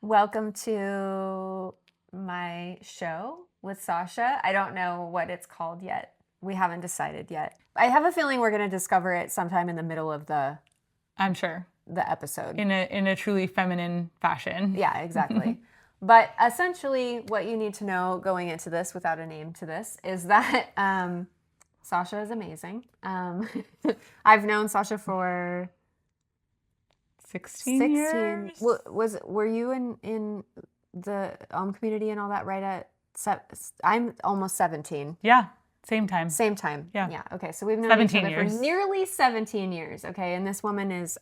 Welcome to my show with Sasha. I don't know what it's called yet. We haven't decided yet. I have a feeling we're going to discover it sometime in the middle of I'm sure. the episode. In a truly feminine fashion. Yeah, exactly. But essentially, what you need to know going into this, without a name to this, is that Sasha is amazing. I've known Sasha for 16 years? Were you in the community and all that right at I'm almost 17. Yeah, same time. Same time. Yeah. Yeah. Okay. So we've known each 17 other years. for nearly 17 years. Okay. And this woman is,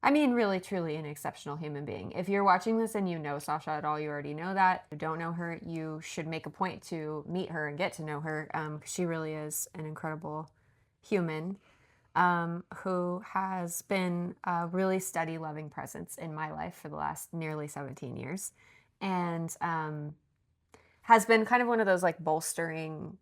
really, truly an exceptional human being. If you're watching this and you know Sasha at all, you already know that. If you don't know her, you should make a point to meet her and get to know her. She really is an incredible human. Who has been a really steady, loving presence in my life for the last nearly 17 years. And has been kind of one of those like bolstering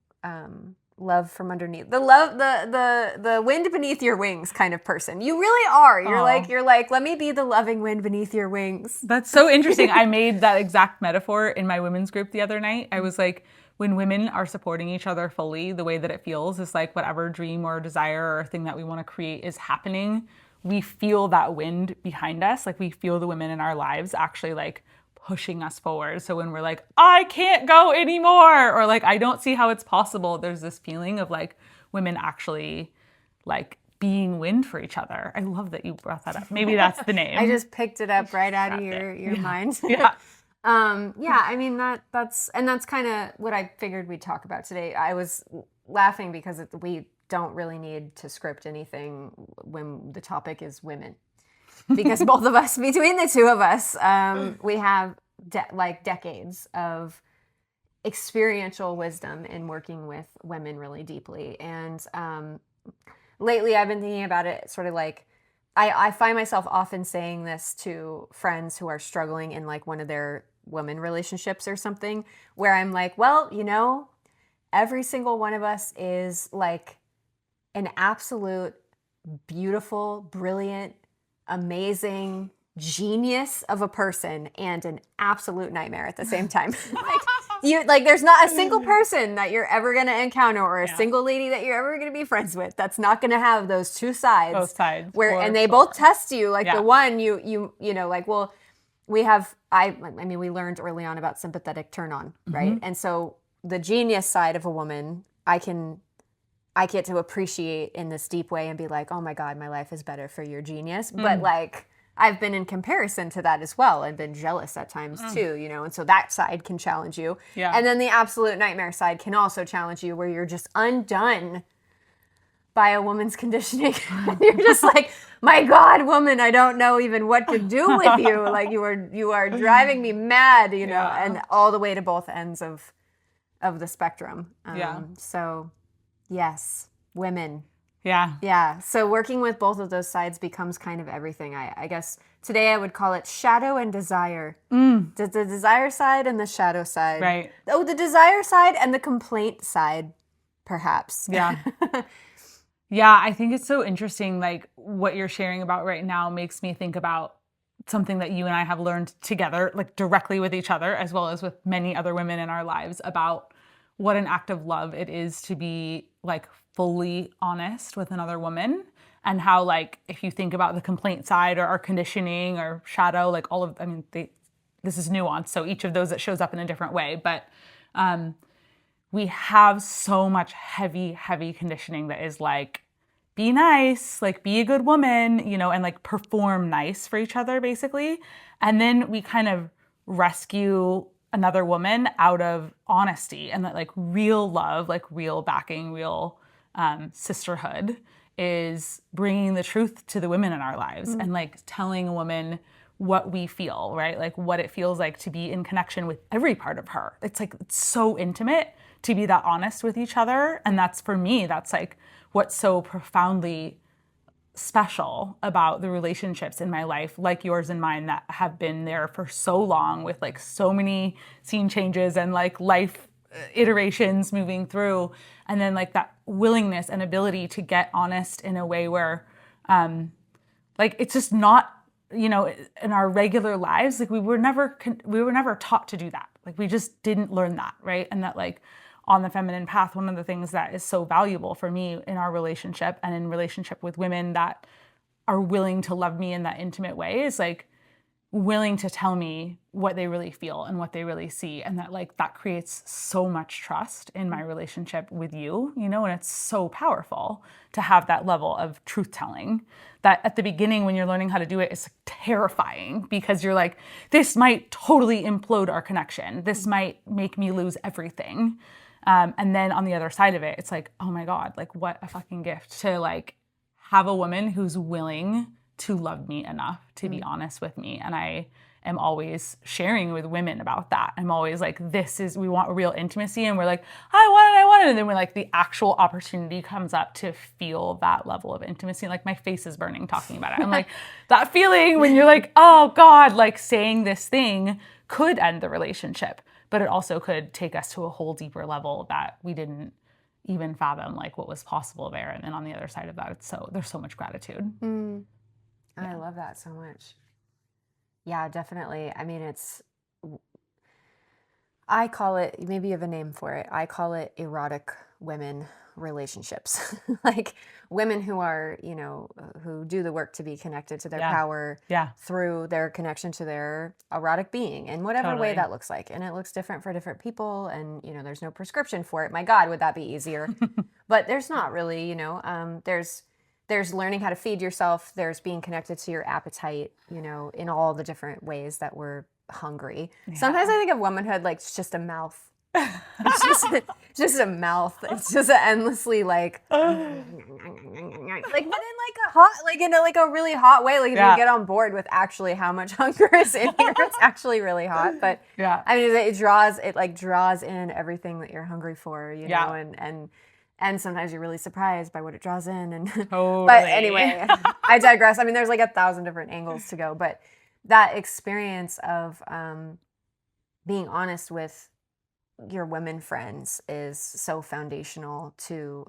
love from underneath. The wind beneath your wings kind of person. You really are. You're like, let me be the loving wind beneath your wings. That's so interesting. I made that exact metaphor in my women's group the other night. I was like, when women are supporting each other fully, the way that it feels is like whatever dream or desire or thing that we want to create is happening. We feel that wind behind us. Like we feel the women in our lives actually like pushing us forward. So when we're like, I can't go anymore, or like, I don't see how it's possible, there's this feeling of like women actually like being wind for each other. I love that you brought that up. Maybe that's the name. I just picked it up right out of your mind. Yeah. That's kind of what I figured we'd talk about today. I was laughing because we don't really need to script anything when the topic is women. Because both of us, between the two of us, we have decades of experiential wisdom in working with women really deeply. And lately I've been thinking about it sort of like, I find myself often saying this to friends who are struggling in like one of their women relationships or something, where I'm like, well, every single one of us is like an absolute beautiful, brilliant, amazing genius of a person and an absolute nightmare at the same time. There's not a single person that you're ever going to encounter or a single lady that you're ever going to be friends with that's not going to have those two sides. Both sides. And they both test you. Like the one we learned early on about sympathetic turn on, right? Mm-hmm. And so the genius side of a woman, I get to appreciate in this deep way and be like, oh my God, my life is better for your genius. But like, I've been in comparison to that as well and been jealous at times too, and so that side can challenge you. Yeah. And then the absolute nightmare side can also challenge you where you're just undone by a woman's conditioning. You're just like, my God, woman, I don't know even what to do with you. Like you are driving me mad, and all the way to both ends of the spectrum. So yes, women. Yeah. Yeah. So working with both of those sides becomes kind of everything. I guess today I would call it shadow and desire. The desire side and the shadow side. Right. Oh, the desire side and the complaint side, perhaps. Yeah. Yeah, I think it's so interesting. Like what you're sharing about right now makes me think about something that you and I have learned together, like directly with each other, as well as with many other women in our lives, about what an act of love it is to be like fully honest with another woman, and how like if you think about the complaint side or our conditioning or shadow, like all of, this is nuanced, so each of those that shows up in a different way, but we have so much heavy conditioning that is like, be nice, like be a good woman, and like perform nice for each other basically, and then we kind of rescue another woman out of honesty, and that like real love, like real backing, real sisterhood is bringing the truth to the women in our lives and like telling a woman what we feel, right? Like what it feels like to be in connection with every part of her. It's like, it's so intimate to be that honest with each other. And that's, for me, that's like what's so profoundly special about the relationships in my life, like yours and mine, that have been there for so long with like so many scene changes and like life iterations moving through. And then like that willingness and ability to get honest in a way where like it's just not you know, in our regular lives, like we were never taught to do that. Like we just didn't learn that, right? And that like on the feminine path, one of the things that is so valuable for me in our relationship and in relationship with women that are willing to love me in that intimate way is like willing to tell me what they really feel and what they really see. And that like that creates so much trust in my relationship with you, you know, and it's so powerful to have that level of truth telling that at the beginning when you're learning how to do it, it's terrifying because you're like, this might totally implode our connection. This might make me lose everything. And then on the other side of it, it's like, oh my God, like what a fucking gift to like have a woman who's willing to love me enough to be honest with me. And I am always sharing with women about that. I'm always like, we want real intimacy. And we're like, I want it. And then when like the actual opportunity comes up to feel that level of intimacy, like my face is burning talking about it. I'm like, that feeling when you're like, oh God, like saying this thing could end the relationship, but it also could take us to a whole deeper level that we didn't even fathom like what was possible there. And then on the other side of that, there's so much gratitude. I love that so much. Yeah, definitely. I mean, I call it, maybe you have a name for it. I call it erotic women relationships. Like women who are, you know, who do the work to be connected to their power through their connection to their erotic being in whatever way that looks like. And it looks different for different people. And, you know, there's no prescription for it. My God, would that be easier? But there's not really, you know, there's learning how to feed yourself. There's being connected to your appetite, you know, in all the different ways that we're hungry. Yeah. Sometimes I think of womanhood like it's just a mouth. It's just a mouth. It's just endlessly like but in like a hot, like in a really hot way. Like if you get on board with actually how much hunger is in here, it's actually really hot. But I mean, it draws in everything that you're hungry for, you know, and sometimes you're really surprised by what it draws in. And totally. But anyway, I digress. I mean, there's like 1,000 different angles to go, but that experience of being honest with your women friends is so foundational to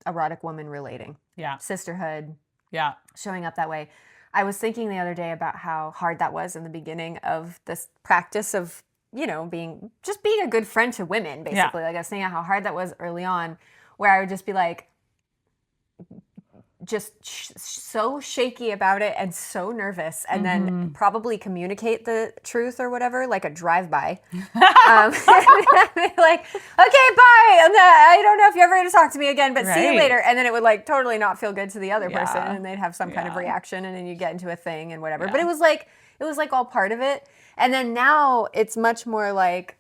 erotic woman relating. Yeah. Sisterhood. Yeah. Showing up that way. I was thinking the other day about how hard that was in the beginning of this practice of, you know, being a good friend to women, basically. Yeah. Like I was saying how hard that was early on, where I would just be like, so shaky about it and so nervous, and then probably communicate the truth or whatever, like a drive-by. Like, okay, bye. And I don't know if you're ever going to talk to me again, but see you later. And then it would like totally not feel good to the other person, and they'd have some kind of reaction, and then you get into a thing and whatever. But it was like all part of it. And then now it's much more like,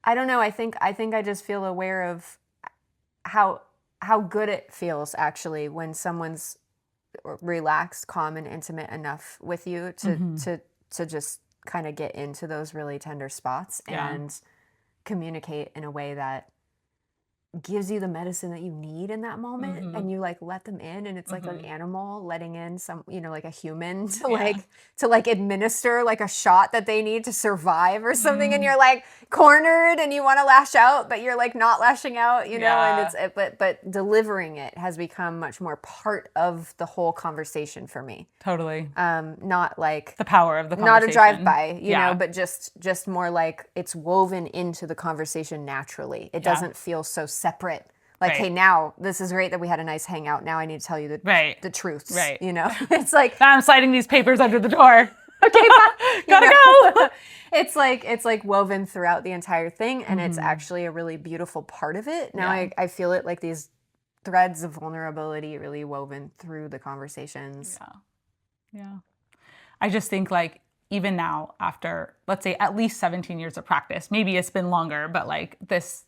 I don't know. I think I just feel aware of how good it feels actually when someone's relaxed, calm, and intimate enough with you to just kind of get into those really tender spots and communicate in a way that gives you the medicine that you need in that moment, and you like let them in, and it's like an animal letting in some, you know, like a human to like administer like a shot that they need to survive or something, and you're like cornered and you want to lash out, but you're like not lashing out, you know, and but delivering it has become much more part of the whole conversation for me. Totally. Not like the power of the conversation. Not a drive-by, you know, but just more like it's woven into the conversation naturally. It doesn't feel so separate. Like, hey, now this is great that we had a nice hangout. Now I need to tell you the truths. Right. You know, it's like I'm sliding these papers under the door. Okay, bye. Gotta go. It's like woven throughout the entire thing, and it's actually a really beautiful part of it. Now I feel it like these threads of vulnerability really woven through the conversations. Yeah. I just think like even now after, let's say, at least 17 years of practice, maybe it's been longer, but like this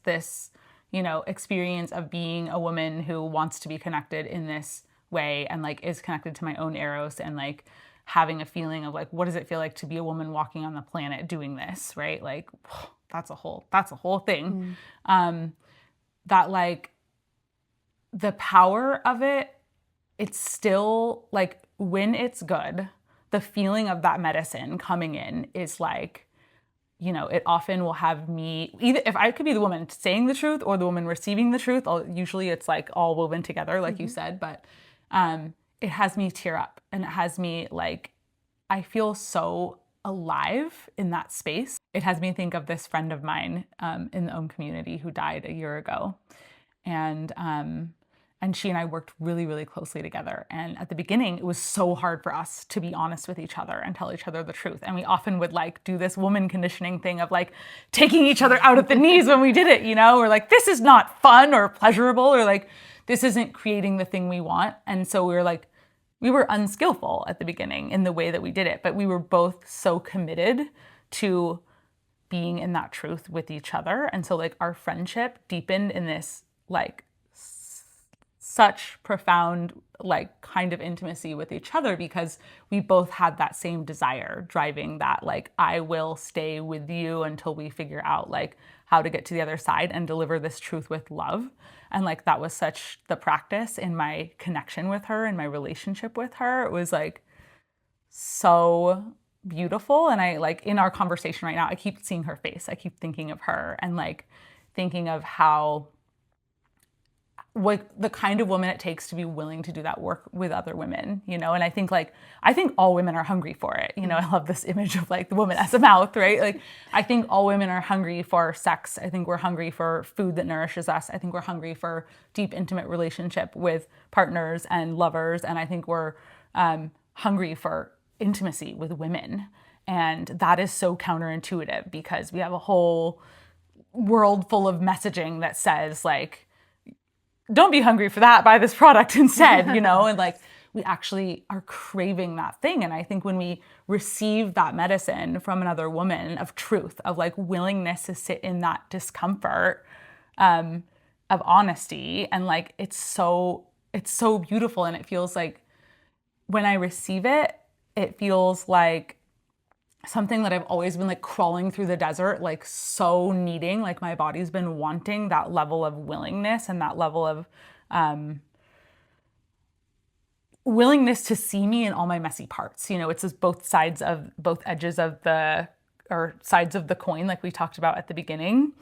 you know, experience of being a woman who wants to be connected in this way and like is connected to my own eros, and like having a feeling of like, what does it feel like to be a woman walking on the planet doing this, right? Like that's a whole thing. That like the power of it, it's still like when it's good, the feeling of that medicine coming in is like, you know, it often will have me, either if I could be the woman saying the truth or the woman receiving the truth, usually it's like all woven together, like you said, but it has me tear up, and it has me like, I feel so alive in that space. It has me think of this friend of mine in the community who died a year ago. And she and I worked really, really closely together. And at the beginning, it was so hard for us to be honest with each other and tell each other the truth. And we often would like do this woman conditioning thing of like taking each other out at the knees when we did it, you know, or like, this is not fun or pleasurable, or like, this isn't creating the thing we want. And so we were like, we were unskillful at the beginning in the way that we did it, but we were both so committed to being in that truth with each other. And so like our friendship deepened in this like such profound like kind of intimacy with each other, because we both had that same desire driving that, like, I will stay with you until we figure out like how to get to the other side and deliver this truth with love. And like that was such the practice in my connection with her and my relationship with her. It was like so beautiful. And I like in our conversation right now, I keep seeing her face. I keep thinking of her and like thinking of how what the kind of woman it takes to be willing to do that work with other women, you know? And I think all women are hungry for it. You know, I love this image of like the woman as a mouth, right? Like, I think all women are hungry for sex. I think we're hungry for food that nourishes us. I think we're hungry for deep, intimate relationship with partners and lovers. And I think we're hungry for intimacy with women. And that is so counterintuitive because we have a whole world full of messaging that says like, don't be hungry for that, buy this product instead, you know? And like, we actually are craving that thing. And I think when we receive that medicine from another woman of truth, of like willingness to sit in that discomfort, of honesty, and like, it's so beautiful. And it feels like when I receive it, it feels like something that I've always been like crawling through the desert, like so needing, like my body's been wanting that level of willingness and that level of willingness to see me in all my messy parts. You know, it's just both edges of the, or sides of the coin, like we talked about at the beginning.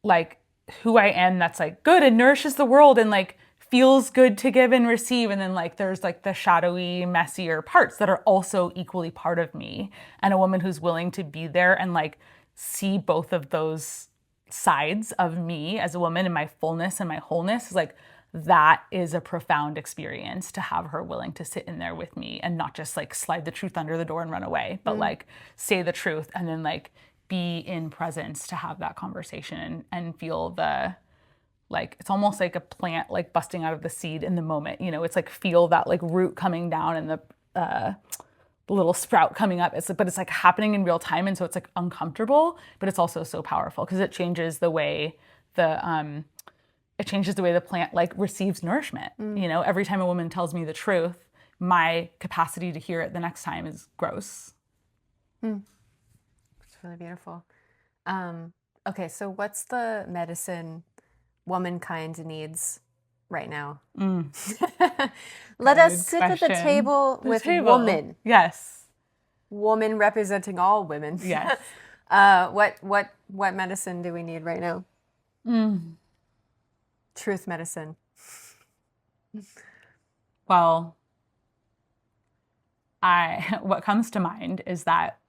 Like who I am that's like good and nourishes the world and like feels good to give and receive. And then like there's like the shadowy, messier parts that are also equally part of me. And a woman who's willing to be there and like see both of those sides of me as a woman and my fullness and my wholeness is like, that is a profound experience to have her willing to sit in there with me and not just like slide the truth under the door and run away, but like say the truth and then like be in presence to have that conversation and feel the, like, it's almost like a plant, like busting out of the seed in the moment, you know, it's like, feel that like root coming down and the little sprout coming up. But it's like happening in real time. And so it's like uncomfortable, but it's also so powerful because it changes the way the plant like receives nourishment. You know, every time a woman tells me the truth, my capacity to hear it the next time grows. It's really beautiful. Okay, so what's the medicine womankind needs right now? Let us sit at the table with woman. Yes. Woman representing all women. Yes. What medicine do we need right now? Truth medicine. Well, what comes to mind is that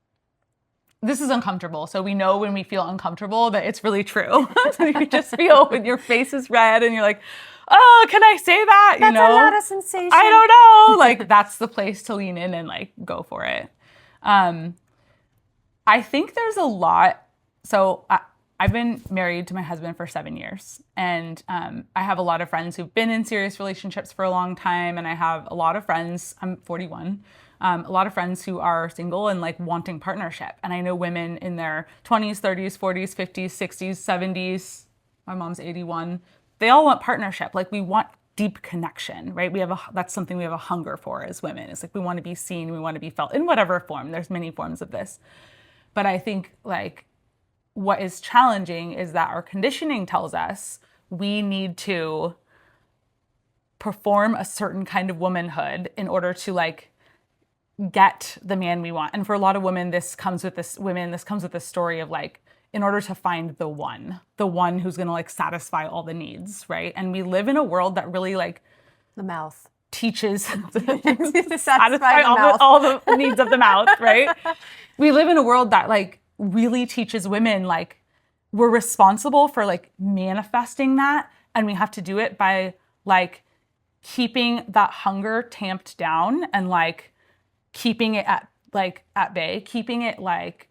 this is uncomfortable. So we know when we feel uncomfortable that it's really true. So you just feel when your face is red and you're like, oh, can I say that? That's a lot of sensation. I don't know. Like that's the place to lean in and like go for it. I think there's a lot. So I've been married to my husband for 7 years. And I have a lot of friends who've been in serious relationships for a long time. And I have a lot of friends, I'm 41, a lot of friends who are single and like wanting partnership. And I know women in their 20s, 30s, 40s, 50s, 60s, 70s. My mom's 81. They all want partnership. Like we want deep connection, right? That's something we have a hunger for as women. It's like we want to be seen, we want to be felt in whatever form. There's many forms of this. But I think like what is challenging is that our conditioning tells us we need to perform a certain kind of womanhood in order to like get the man we want. And for a lot of women, this comes with this story of like, in order to find the one who's going to like satisfy all the needs, right? And we live in a world that really like The mouth. teaches Satisfy satisfy the mouth. all the needs of the mouth, right? We live in a world that like really teaches women like we're responsible for like manifesting that, and we have to do it by like keeping that hunger tamped down and like keeping it at bay, keeping it like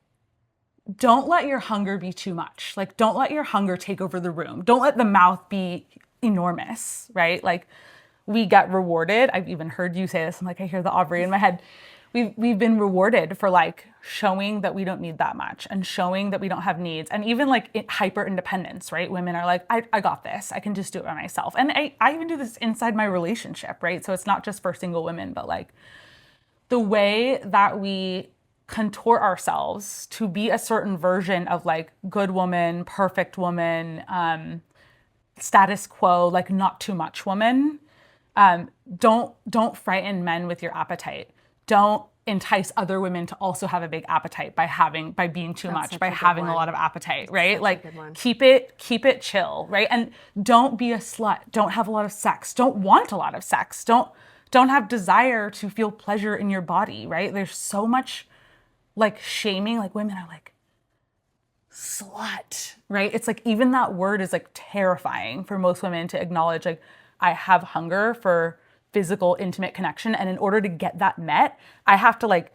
don't let your hunger be too much. Like don't let your hunger take over the room. Don't let the mouth be enormous, right? Like we get rewarded. I've even heard you say this. I'm like, I hear the Aubrey in my head. We've been rewarded for like showing that we don't need that much and showing that we don't have needs, and even like hyper independence, right? Women are like, I got this. I can just do it by myself. And I even do this inside my relationship, right? So it's not just for single women, but like the way that we contort ourselves to be a certain version of like good woman, perfect woman, status quo, like not too much woman. Don't frighten men with your appetite. Don't entice other women to also have a big appetite by being too much, by having a lot of appetite, right? Like keep it chill, right? And don't be a slut. Don't have a lot of sex. Don't want a lot of sex. Don't have desire to feel pleasure in your body, right? There's so much like shaming, like women are like slut, right? It's like even that word is like terrifying for most women to acknowledge, like I have hunger for physical, intimate connection. And in order to get that met, I have to like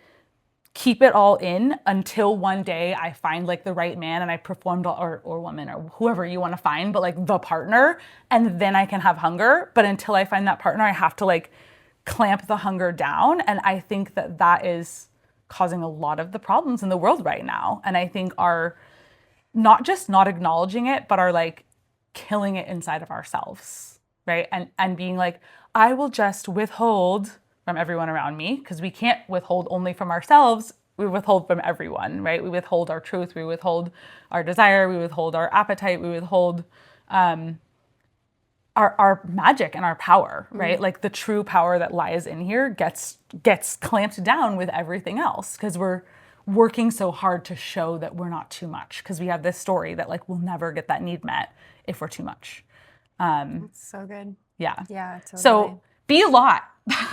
keep it all in until one day I find like the right man and I performed or woman or whoever you want to find, but like the partner, and then I can have hunger. But until I find that partner, I have to like clamp the hunger down. And I think that is causing a lot of the problems in the world right now. And I think are not just not acknowledging it, but are like killing it inside of ourselves, right? And being like, I will just withhold from everyone around me, because we can't withhold only from ourselves. We withhold from everyone, right? We withhold our truth. We withhold our desire. We withhold our appetite. We withhold our magic and our power, right? Like the true power that lies in here gets clamped down with everything else, because we're working so hard to show that we're not too much, because we have this story that like we'll never get that need met if we're too much. That's so good. Yeah. Yeah, totally. So be a lot.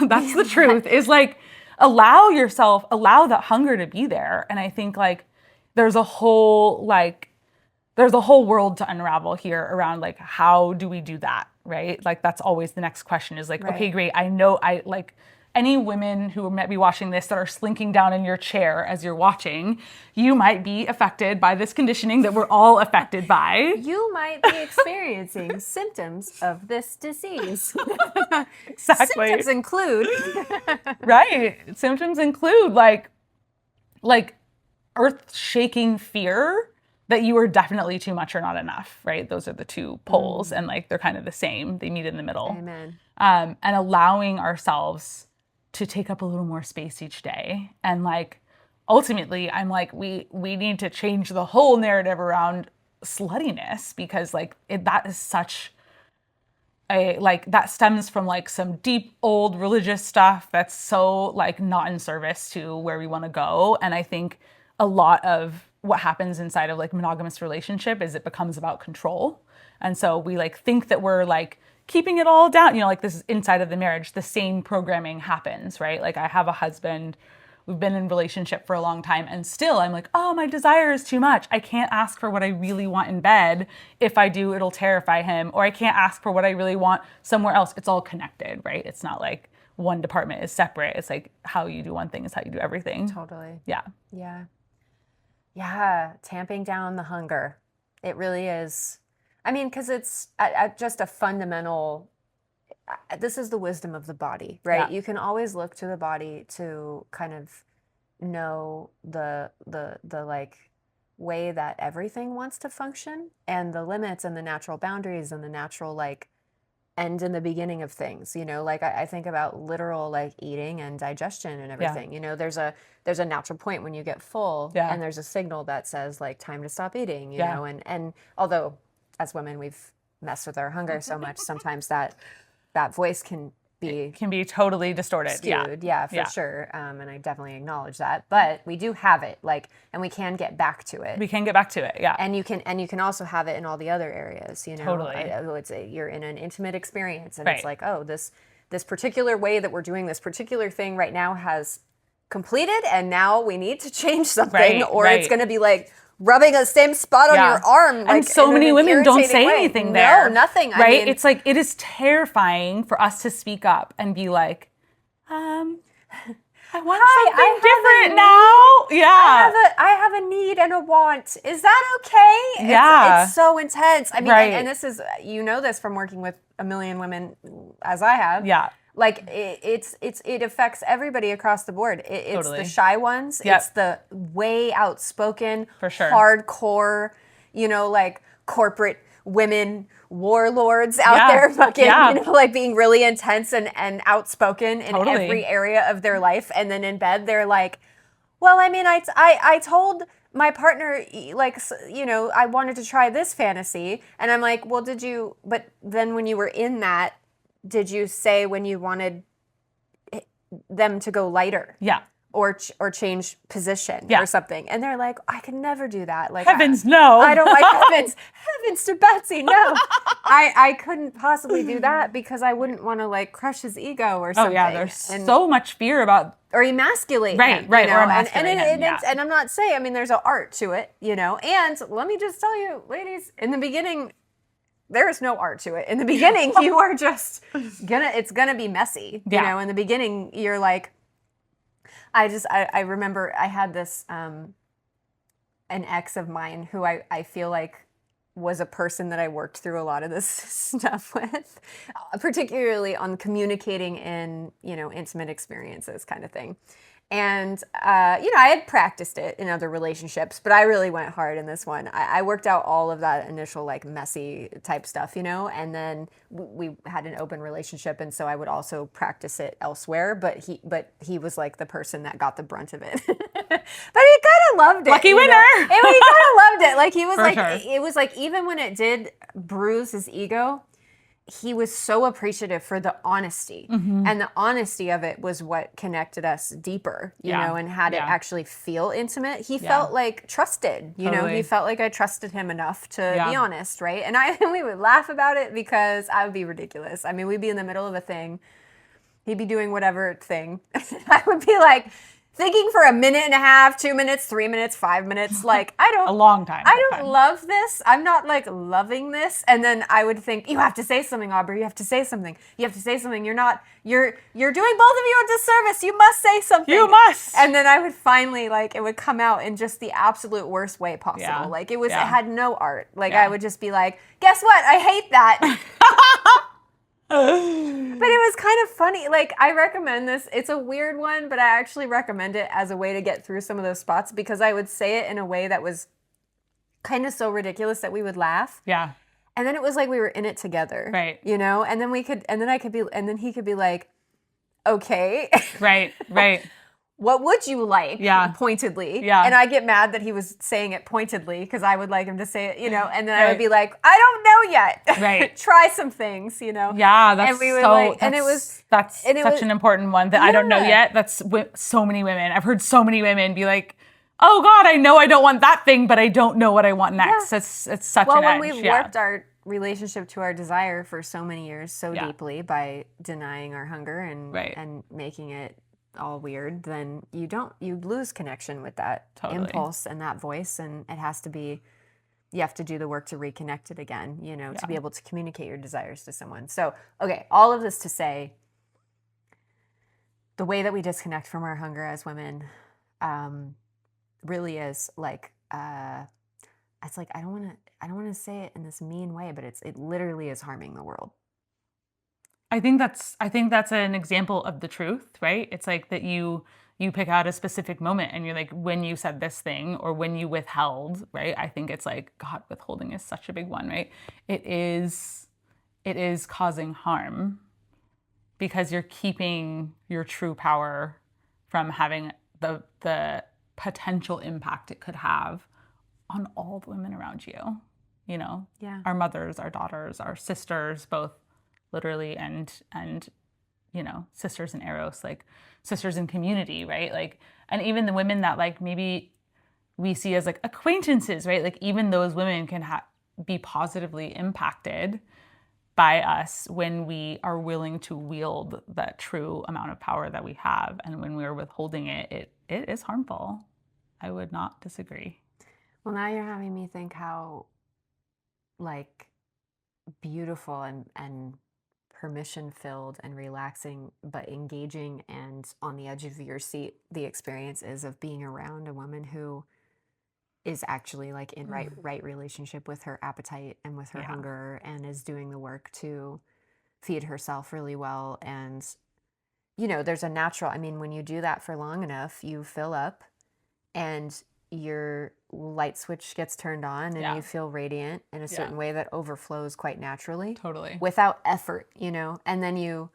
That's the truth, is like allow that hunger to be there. And I think like there's a whole world to unravel here around like, how do we do that? Right? Like that's always the next question is like, Right. Okay, great. I know any women who might be watching this that are slinking down in your chair as you're watching, you might be affected by this conditioning that we're all affected by. You might be experiencing symptoms of this disease. Exactly. Symptoms include Right. Symptoms include like earth-shaking fear that you are definitely too much or not enough, right? Those are the two poles, and like they're kind of the same. They meet in the middle. Amen. And allowing ourselves to take up a little more space each day. And like ultimately, I'm like, we need to change the whole narrative around sluttiness, because like that is such a that stems from like some deep old religious stuff that's so like not in service to where we want to go. And I think a lot of what happens inside of like monogamous relationship is it becomes about control. And so we like think that we're like keeping it all down, like this is inside of the marriage, the same programming happens, right? Like I have a husband, we've been in relationship for a long time, and still I'm like, oh, my desire is too much. I can't ask for what I really want in bed. If I do, it'll terrify him. Or I can't ask for what I really want somewhere else. It's all connected, right? It's not like one department is separate. It's like how you do one thing is how you do everything. Totally. Yeah. Yeah. Yeah. Tamping down the hunger. It really is. I mean, because it's just a fundamental, this is the wisdom of the body, right? Yeah. You can always look to the body to kind of know the like way that everything wants to function, and the limits and the natural boundaries and the natural like end and the beginning of things, like I think about literal like eating and digestion and everything. There's a natural point when you get full, and there's a signal that says like time to stop eating, and although as women we've messed with our hunger so much, sometimes that voice can be totally distorted. skewed, for sure. And I definitely acknowledge that, but we do have it, like, and we can get back to it. We can get back to it, yeah. And you can also have it in all the other areas, Totally. You're in an intimate experience, and Right. It's like, oh, this this particular way that we're doing this particular thing right now has completed, and now we need to change something, or it's going to be like rubbing the same spot on your arm. Like, and so many women don't say anything there. No, nothing. Right? I mean, it's like, it is terrifying for us to speak up and be like, I want something different now. Yeah. I have a need and a want. Is that okay? Yeah. It's so intense. I mean, and this is, you know this from working with a million women as I have. Yeah. Like it affects everybody across the board. It's the shy ones. Yep. It's the way outspoken, for sure, hardcore, you know, like corporate women warlords out there fucking, you know, like being really intense and outspoken in every area of their life. And then in bed, they're like, well, I mean, I told my partner, like, you know, I wanted to try this fantasy. And I'm like, well, but then when you were in that, did you say when you wanted them to go lighter? Yeah. Or change position or something? And they're like, I could never do that. Like, heavens, no. I don't like heavens to Betsy, no. I couldn't possibly do that because I wouldn't want to like crush his ego or something. Oh yeah, there's so much fear about... Or emasculate him. Right, you know? or emasculate him, and I'm not saying, I mean, there's an art to it, you know. And let me just tell you, ladies, in the beginning, there is no art to it. In the beginning, you are just it's gonna be messy. You know, in the beginning, you're like, I remember I had this, an ex of mine who I feel like was a person that I worked through a lot of this stuff with, particularly on communicating in, you know, intimate experiences kind of thing. And, you know, I had practiced it in other relationships, but I really went hard in this one. I worked out all of that initial, like, messy type stuff, you know, and then we had an open relationship, and so I would also practice it elsewhere, but he was, like, the person that got the brunt of it. But he kind of loved it. Lucky winner! And he kind of loved it. Like, he was For it was like, even when it did bruise his ego, he was so appreciative for the honesty. And the honesty of it was what connected us deeper, you know, and had it actually feel intimate. He felt like trusted, you know, he felt like I trusted him enough to be honest, right? And we would laugh about it because I would be ridiculous. I mean, we'd be in the middle of a thing. He'd be doing whatever thing. I would be like, thinking for a minute and a half, 2 minutes, 3 minutes, 5 minutes, like, a long time. I don't love this. I'm not like loving this. And then I would think, you have to say something, Aubrey. You have to say something. You have to say something. You're doing both of you a disservice. You must say something. You must. And then I would finally, like, it would come out in just the absolute worst way possible. Like, it had no art. Like, I would just be like, guess what? I hate that. But it was kind of funny. Like, I recommend this. It's a weird one, but I actually recommend it as a way to get through some of those spots because I would say it in a way that was kind of so ridiculous that we would laugh. Yeah. And then it was like we were in it together. Right. You know? And then he could be like, okay. Right. What would you like? Yeah. Pointedly. Yeah. And I get mad that he was saying it pointedly because I would like him to say it, you know, and then I would be like, I don't know yet. Right. Try some things, you know. Yeah, that's and we would like, and it was that's such an important one that I don't know yet. That's so many women. I've heard so many women be like, oh God, I know I don't want that thing, but I don't know what I want next. Yeah. It's such an edge. Well, when we've warped our relationship to our desire for so many years so deeply by denying our hunger and making it all weird, then you lose connection with that impulse and that voice, and it has to be, you have to do the work to reconnect it again, you know, to be able to communicate your desires to someone. So, okay, all of this to say, the way that we disconnect from our hunger as women really is like, it's like, I don't want to say it in this mean way, but it literally is harming the world. I think that's an example of the truth, right? It's like that you pick out a specific moment and you're like, when you said this thing or when you withheld, right? I think it's like, God, withholding is such a big one, right? It is causing harm because you're keeping your true power from having the potential impact it could have on all the women around you, you know? Yeah. Our mothers, our daughters, our sisters, both literally and you know, sisters in eros, like sisters in community, right? Like, and even the women that like maybe we see as like acquaintances, right? Like even those women can be positively impacted by us when we are willing to wield that true amount of power that we have. And when we're withholding it, it is harmful. I would not disagree. Well, now you're having me think how like beautiful and permission filled and relaxing but engaging and on the edge of your seat the experience is of being around a woman who is actually like in right relationship with her appetite and with her hunger and is doing the work to feed herself really well. And there's a natural, I mean, when you do that for long enough, you fill up and your light switch gets turned on and you feel radiant in a certain way that overflows quite naturally. Totally. Without effort, and then you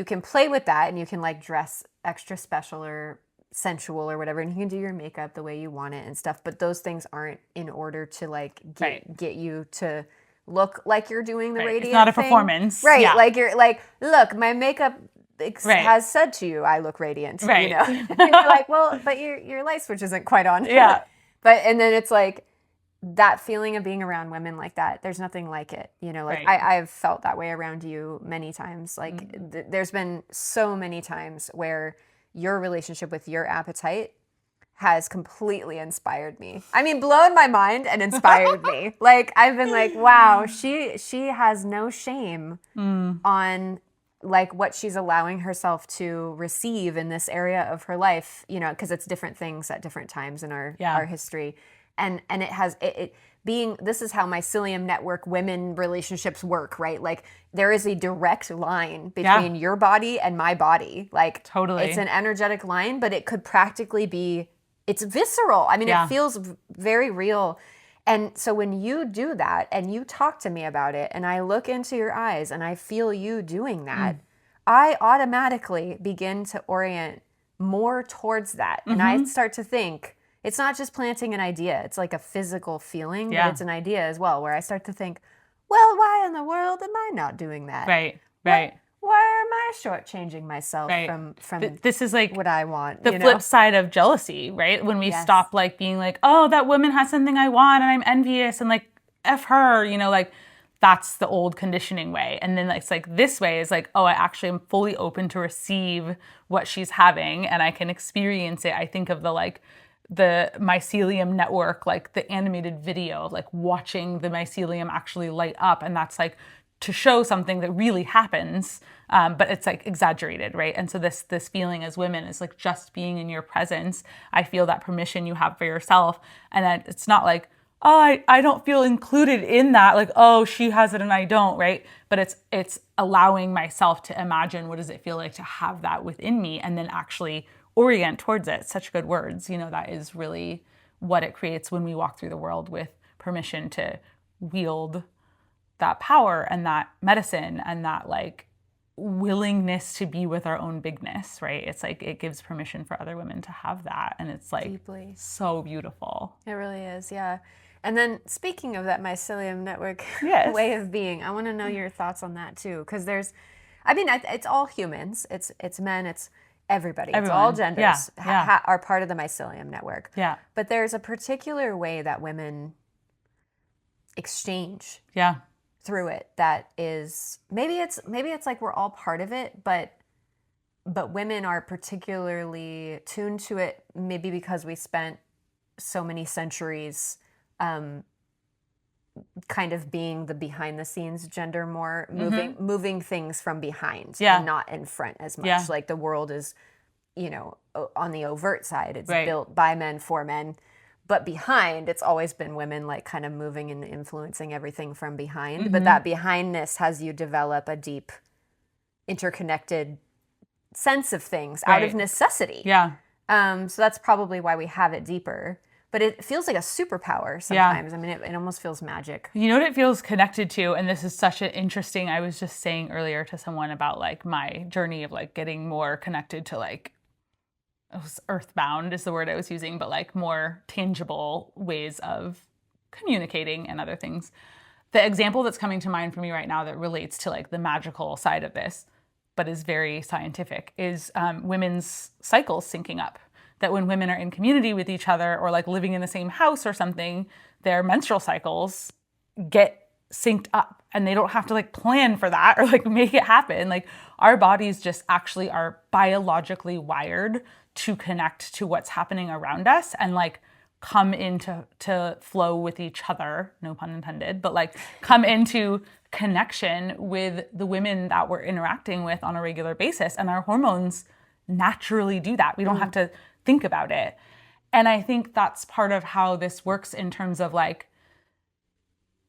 can play with that and you can like dress extra special or sensual or whatever, and you can do your makeup the way you want it and stuff, but those things aren't in order to like get you to look like you're doing the radiant It's not a thing. Performance. Right. Yeah. Like you're like, look, my makeup has said to you, I look radiant. Right. And you're like, well, but your light switch isn't quite on. Yeah. And then it's like that feeling of being around women like that, there's nothing like it. I've felt that way around you many times. Like there's been so many times where your relationship with your appetite has completely inspired me. I mean, blown my mind and inspired me. Like I've been like, wow, she has no shame on like what she's allowing herself to receive in this area of her life, because it's different things at different times in our history. And it has it being, this is how mycelium network women relationships work, right? Like there is a direct line between your body and my body. Like totally. It's an energetic line, but it could practically be, it's visceral. I mean, it feels very real. And so when you do that and you talk to me about it and I look into your eyes and I feel you doing that, I automatically begin to orient more towards that. And I start to think, it's not just planting an idea. It's like a physical feeling, but it's an idea as well, where I start to think, well, why in the world am I not doing that? Right. Why am I shortchanging myself from this is like what I want? The flip side of jealousy, right? When we stop like being like, oh, that woman has something I want and I'm envious and like F her, like that's the old conditioning way. And then it's like this way is like, oh, I actually am fully open to receive what she's having and I can experience it. I think of the mycelium network, like the animated video of like watching the mycelium actually light up. And that's like to show something that really happens, but it's like exaggerated, right? And so this feeling as women is like just being in your presence. I feel that permission you have for yourself. And it's not like, oh, I don't feel included in that. Like, oh, she has it and I don't, right? But it's allowing myself to imagine what does it feel like to have that within me and then actually orient towards it. Such good words. That is really what it creates when we walk through the world with permission to wield that power and that medicine and that like willingness to be with our own bigness, right? It's like it gives permission for other women to have that. And it's like deeply so beautiful. It really is, yeah. And then speaking of that mycelium network way of being, I want to know your thoughts on that too. Because it's all humans. It's men, it's everybody. Everyone. It's all genders are part of the mycelium network. Yeah. But there's a particular way that women exchange through it that is maybe it's like we're all part of it, but women are particularly tuned to it, maybe because we spent so many centuries kind of being the behind the scenes gender more, moving things from behind and not in front as much. Like the world is, on the overt side, it's built by men for men, but behind it's always been women like kind of moving and influencing everything from behind. But that behindness has you develop a deep interconnected sense of things out of necessity. Yeah. So that's probably why we have it deeper. But it feels like a superpower sometimes. I mean, it almost feels magic. You know what it feels connected to? And this is such an interesting, I was just saying earlier to someone about like my journey of like getting more connected to like, it was earthbound is the word I was using, but like more tangible ways of communicating and other things. The example that's coming to mind for me right now that relates to like the magical side of this, but is very scientific, is women's cycles syncing up. That when women are in community with each other or like living in the same house or something, their menstrual cycles get synced up. and they don't have to like plan for that or like make it happen. Like our bodies just actually are biologically wired to connect to what's happening around us and like come into flow with each other, no pun intended, but like come into connection with the women that we're interacting with on a regular basis. And our hormones naturally do that. We don't have to think about it. And I think that's part of how this works in terms of like,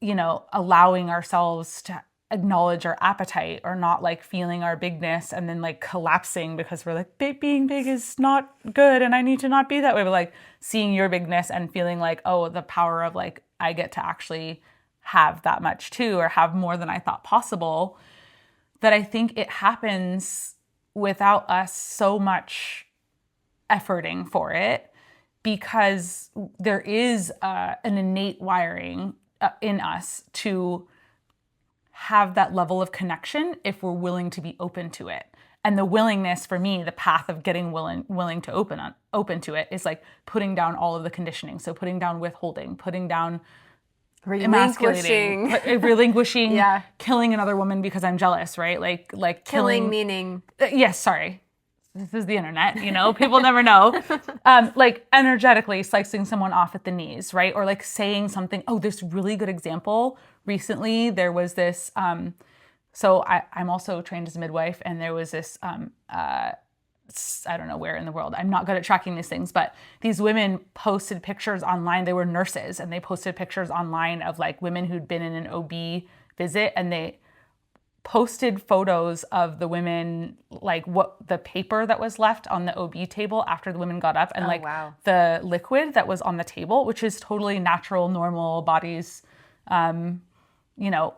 you know, allowing ourselves to acknowledge our appetite or not like feeling our bigness and then like collapsing because we're like, being big is not good and I need to not be that way. But like seeing your bigness and feeling like, oh, the power of like, I get to actually have that much too, or have more than I thought possible. That I think it happens without us so much efforting for it, because there is an innate wiring in us to have that level of connection if we're willing to be open to it. And the willingness for me, the path of getting willing to open to it is like putting down all of the conditioning. So putting down withholding, putting down emasculating, relinquishing, yeah. Killing another woman because I'm jealous, right? Like killing meaning. Yes, sorry. This is the internet, you know, people never know. Like energetically slicing someone off at the knees, right? Or like saying something. Oh, this really good example. Recently, there was this, so I'm also trained as a midwife, and there was this, I don't know where in the world, I'm not good at tracking these things, but these women posted pictures online. They were nurses, and they posted pictures online of like women who'd been in an OB visit, and they posted photos of the women, like what the paper that was left on the OB table after the women got up, and wow. The liquid that was on the table, which is totally natural, normal bodies, you know.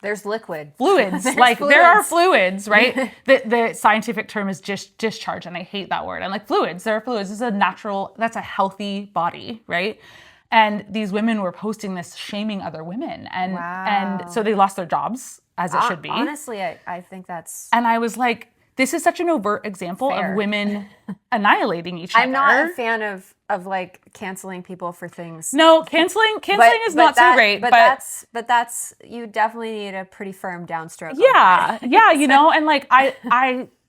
There's liquid. Fluids. Like fluids. There are fluids, right? The scientific term is just discharge, and I hate that word. And like fluids, there are fluids. This is a natural, that's a healthy body, right? And these women were posting this, shaming other women. And wow. And so they lost their jobs, as it should be. Honestly, I think that's... And I was like, this is such an overt example of women annihilating each other. I'm not a fan of like canceling people for things. No, canceling is not so great. But that's you definitely need a pretty firm downstroke. Yeah, yeah, you know, and like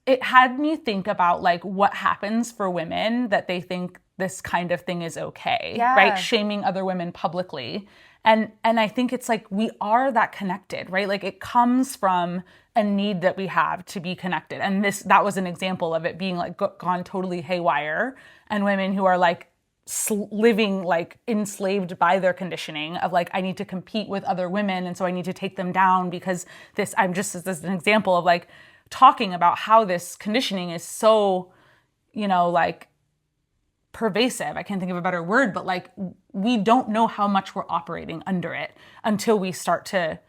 it had me think about like what happens for women that they think this kind of thing is okay, yeah. Right? Shaming other women publicly. And I think it's like we are that connected, right? Like it comes from a need that we have to be connected. And that was an example of it being like gone totally haywire, and women who are like living like enslaved by their conditioning of like, I need to compete with other women, and so I need to take them down because this is an example of like talking about how this conditioning is so, you know, like pervasive. I can't think of a better word, but like we don't know how much we're operating under it until we start to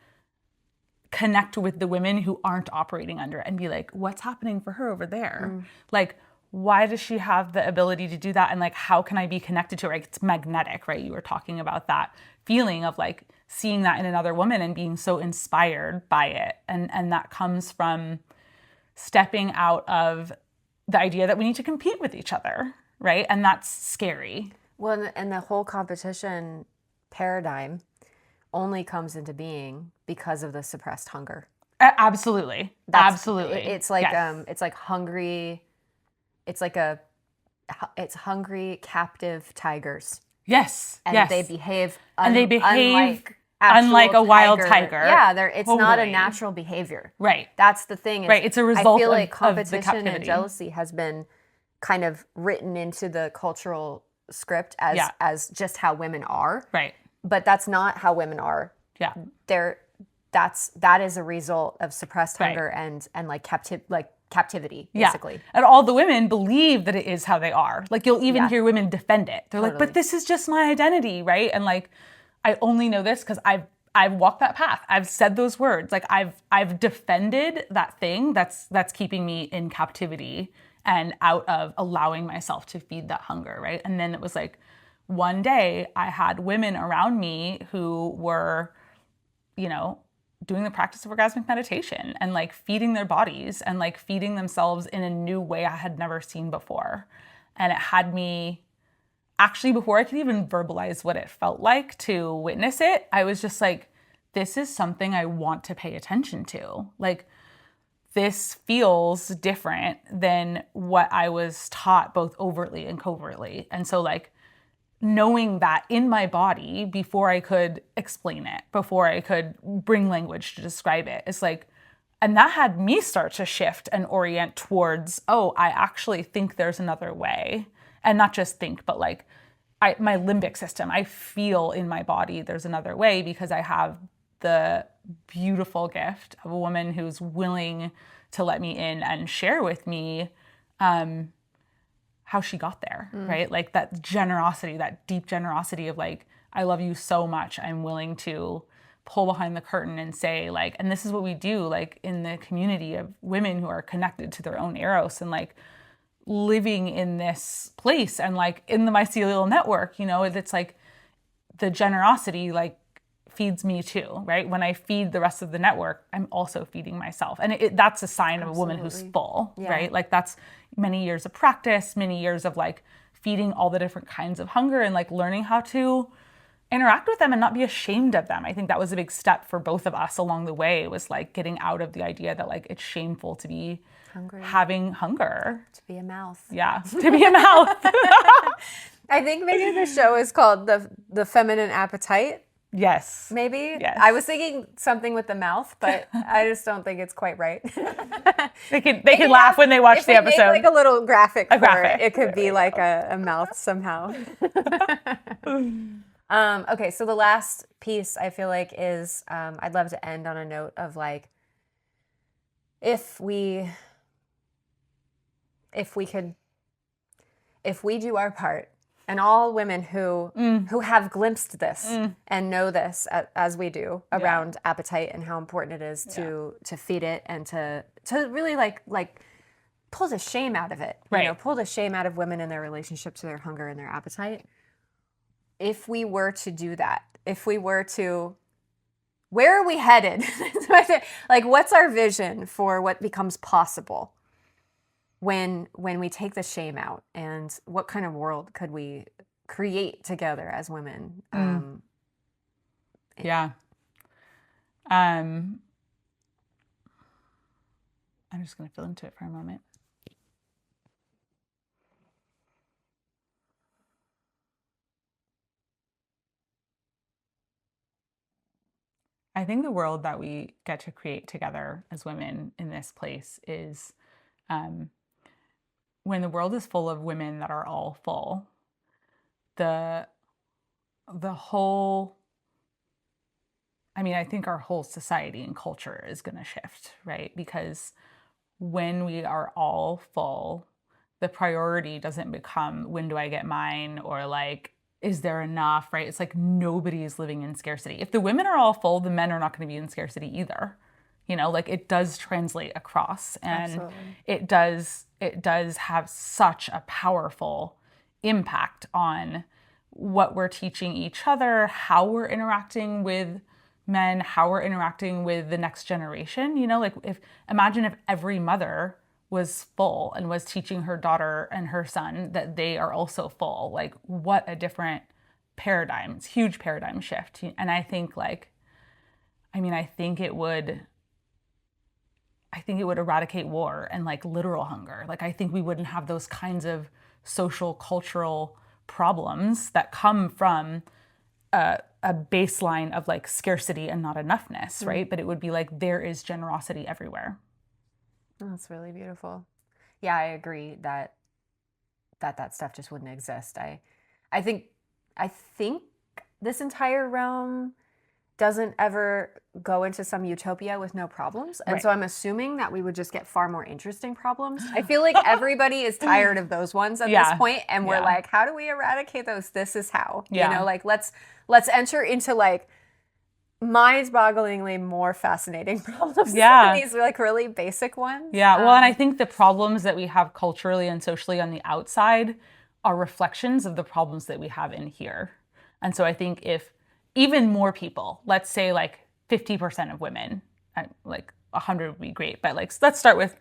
connect with the women who aren't operating under it and be like, what's happening for her over there? Like, why does she have the ability to do that? And like, how can I be connected to her? Like, it's magnetic, right? You were talking about that feeling of like seeing that in another woman and being so inspired by it. And that comes from stepping out of the idea that we need to compete with each other. Right? And that's scary. Well, and the whole competition paradigm only comes into being because of the suppressed hunger. Absolutely. Absolutely. It's like, yes. It's like hungry. It's like it's hungry, captive tigers. Yes. And yes. They behave unlike a wild tiger. Yeah, it's totally. Not a natural behavior. Right. That's the thing. Right. It's a result I feel like of competition and jealousy has been kind of written into the cultural script as just how women are. Right. But that's not how women are. Yeah. That is a result of suppressed hunger and like captivity, basically. Yeah. And all the women believe that it is how they are. Like you'll even hear women defend it. They're like, but this is just my identity, right? And like I only know this because I've walked that path. I've said those words. Like I've defended that thing that's keeping me in captivity and out of allowing myself to feed that hunger, right? And then it was like one day I had women around me who were, you know, doing the practice of orgasmic meditation and like feeding their bodies and like feeding themselves in a new way I had never seen before. And it had me, actually before I could even verbalize what it felt like to witness it, I was just like, this is something I want to pay attention to. Like, this feels different than what I was taught both overtly and covertly. And so like knowing that in my body before I could explain it, before I could bring language to describe it, it's like, and that had me start to shift and orient towards, oh, I actually think there's another way. And not just think, but like my limbic system, I feel in my body there's another way because I have the beautiful gift of a woman who's willing to let me in and share with me how she got there, right? Like that generosity, that deep generosity of like, I love you so much. I'm willing to pull behind the curtain and say like, and this is what we do like in the community of women who are connected to their own eros and like living in this place and like in the mycelial network, you know, it's like the generosity like feeds me too, right? When I feed the rest of the network, I'm also feeding myself. And that's a sign of a woman who's full, right? Like that's many years of practice, many years of like feeding all the different kinds of hunger and like learning how to interact with them and not be ashamed of them. I think that was a big step for both of us along the way, was like getting out of the idea that like it's shameful to be hungry, having hunger. To be a mouth. Yeah, to be a mouth. I think maybe the show is called The Feminine Appetite. Yes. Maybe? Yes. I was thinking something with the mouth, but I just don't think it's quite right. They can laugh when they watch the episode. Make like a little graphic for it. It could be like a mouth somehow. Okay, so the last piece I feel like is I'd love to end on a note of like if we do our part, and all women who have glimpsed this and know this as we do around appetite and how important it is to feed it and to really like pull the shame out of it. Right. You know, pull the shame out of women in their relationship to their hunger and their appetite. If we were to do that, where are we headed? Like, what's our vision for what becomes possible when we take the shame out, and what kind of world could we create together as women? Yeah. I'm just going to fill into it for a moment. I think the world that we get to create together as women in this place is when the world is full of women that are all full, the whole, I mean, I think our whole society and culture is going to shift, right? Because when we are all full, the priority doesn't become when do I get mine, or like, is there enough, right? It's like nobody is living in scarcity. If the women are all full, the men are not going to be in scarcity either. You know, like it does translate across, and it does have such a powerful impact on what we're teaching each other, how we're interacting with men, how we're interacting with the next generation. You know, like imagine if every mother was full and was teaching her daughter and her son that they are also full. Like, what a different paradigm. It's a huge paradigm shift. And I think like, I think it would eradicate war and like literal hunger. Like, I think we wouldn't have those kinds of social, cultural problems that come from a baseline of like scarcity and not enoughness, right? But it would be like, there is generosity everywhere. That's really beautiful. Yeah, I agree that stuff just wouldn't exist. I think this entire realm doesn't ever go into some utopia with no problems. And so I'm assuming that we would just get far more interesting problems. I feel like everybody is tired of those ones at this point, and we're like, how do we eradicate those? This is how. You know, like let's enter into like mind-bogglingly more fascinating problems than these like really basic ones. Yeah, well, and I think the problems that we have culturally and socially on the outside are reflections of the problems that we have in here. And so I think if even more people, let's say like 50% of women, like 100 would be great, but like let's start with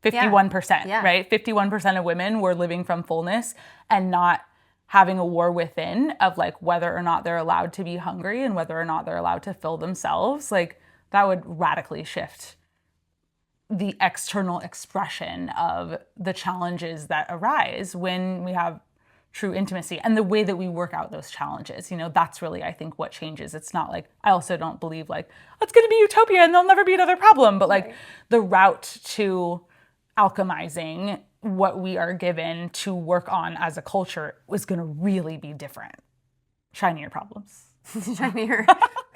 51%, right? 51% of women were living from fullness and not having a war within of like whether or not they're allowed to be hungry and whether or not they're allowed to fill themselves, like that would radically shift the external expression of the challenges that arise when we have true intimacy and the way that we work out those challenges. You know, that's really, I think, what changes. It's not like, I also don't believe like, oh, it's going to be utopia and there'll never be another problem, but like the route to alchemizing what we are given to work on as a culture is going to really be different. Shinier problems. Shinier.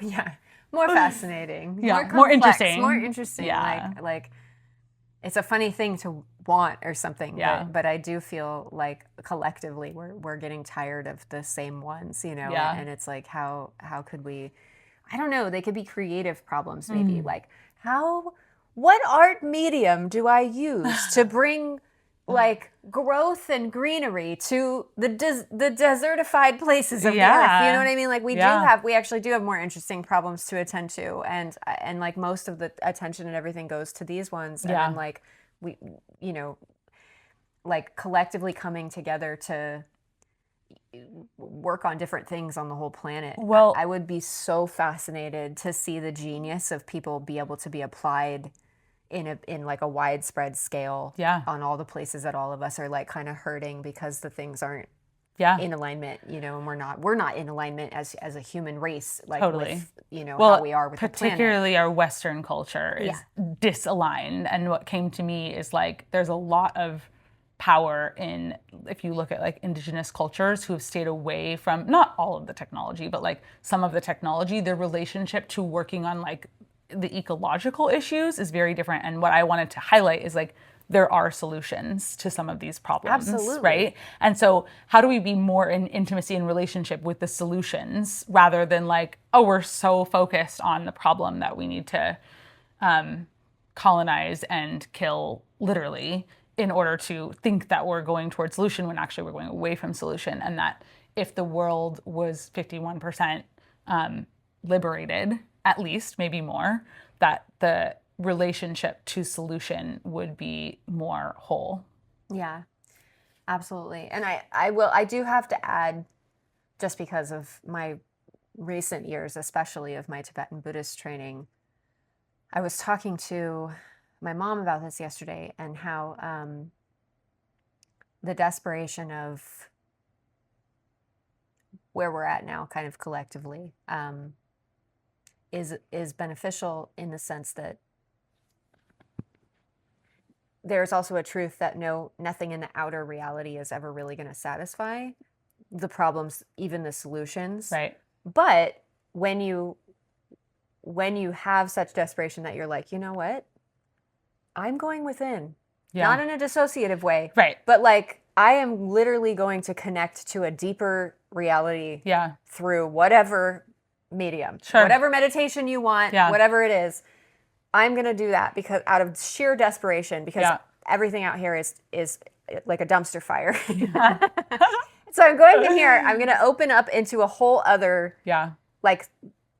Yeah. More fascinating. Yeah. More interesting. More interesting. Yeah. Like it's a funny thing to want or something. Yeah. But I do feel like collectively we're getting tired of the same ones, you know? Yeah. And it's like, how could we, I don't know, they could be creative problems maybe. Like what art medium do I use to bring like growth and greenery to the desertified places of the earth? You know what I mean? Like we actually do have more interesting problems to attend to, and like most of the attention and everything goes to these ones. And then like we, you know, like collectively coming together to work on different things on the whole planet. Well, I would be so fascinated to see the genius of people be able to be applied in like a widespread scale on all the places that all of us are like kind of hurting because the things aren't in alignment, you know, and we're not in alignment as a human race, like with, you know, how we are with the planet. Particularly our Western culture is disaligned. And what came to me is like, there's a lot of power in, if you look at like indigenous cultures who have stayed away from, not all of the technology, but like some of the technology, their relationship to working on like the ecological issues is very different. And what I wanted to highlight is like, there are solutions to some of these problems. Absolutely. Right? And so how do we be more in intimacy and relationship with the solutions rather than like, oh, we're so focused on the problem that we need to colonize and kill literally in order to think that we're going towards solution when actually we're going away from solution. And that if the world was 51% liberated, at least, maybe more, that the relationship to solution would be more whole. Yeah, absolutely. And I do have to add, just because of my recent years, especially of my Tibetan Buddhist training, I was talking to my mom about this yesterday and how the desperation of where we're at now kind of collectively is beneficial in the sense that there's also a truth that nothing in the outer reality is ever really going to satisfy the problems, even the solutions. Right. But when you have such desperation that you're like, you know what? I'm going within. Yeah. Not in a dissociative way. Right. But like I am literally going to connect to a deeper reality through whatever medium, whatever meditation you want, whatever it is. I'm going to do that because out of sheer desperation, because everything out here is like a dumpster fire. So I'm going in here, I'm going to open up into a whole other, like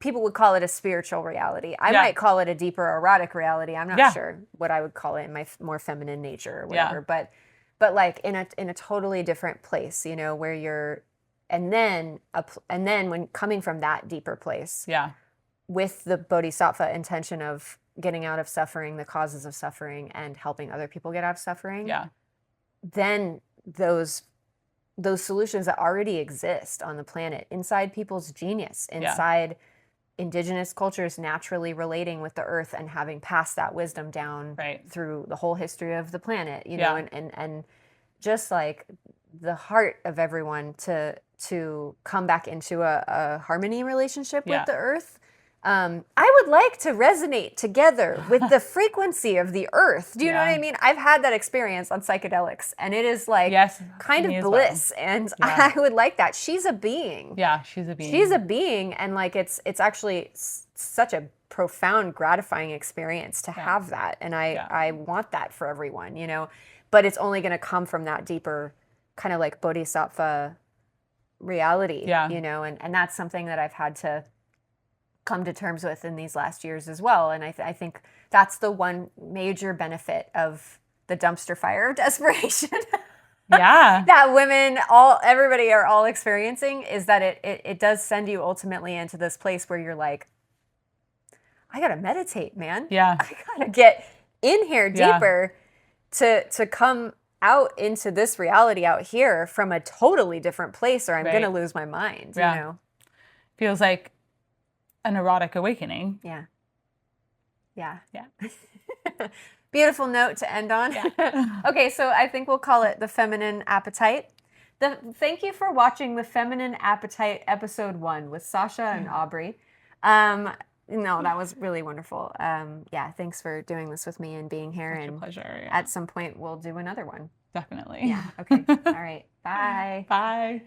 people would call it a spiritual reality. I might call it a deeper erotic reality. I'm not sure what I would call it in my more feminine nature or whatever, but like in a totally different place, you know, where you're, and then when coming from that deeper place, with the bodhisattva intention of getting out of suffering, the causes of suffering, and helping other people get out of suffering, then those solutions that already exist on the planet, inside people's genius, inside indigenous cultures naturally relating with the earth and having passed that wisdom down through the whole history of the planet, you know, and just like the heart of everyone to come back into a harmony relationship with the earth. I would like to resonate together with the frequency of the earth. Do you know what I mean? I've had that experience on psychedelics, and it is like kind of bliss, and I would like that. She's a being. Yeah, she's a being. She's a being, and like it's actually such a profound, gratifying experience to have that, and I want that for everyone, you know. But it's only going to come from that deeper kind of like bodhisattva reality, you know, and that's something that I've had to come to terms with in these last years as well. And I think that's the one major benefit of the dumpster fire of desperation. Yeah. that everybody are all experiencing, is that it does send you ultimately into this place where you're like, I gotta meditate, man. Yeah. I gotta get in here Yeah. deeper to come out into this reality out here from a totally different place, or I'm Right. gonna lose my mind, Yeah. you know? Feels like an erotic awakening. Yeah. Yeah. Yeah. Beautiful note to end on. Yeah. Okay, so I think we'll call it The Feminine Appetite. Thank you for watching The Feminine Appetite episode 1 with Sasha and Aubrey. No, that was really wonderful. Yeah, thanks for doing this with me and being here. Such a and pleasure. Yeah. At some point, we'll do another one. Definitely. Yeah. Okay. All right. Bye. Bye.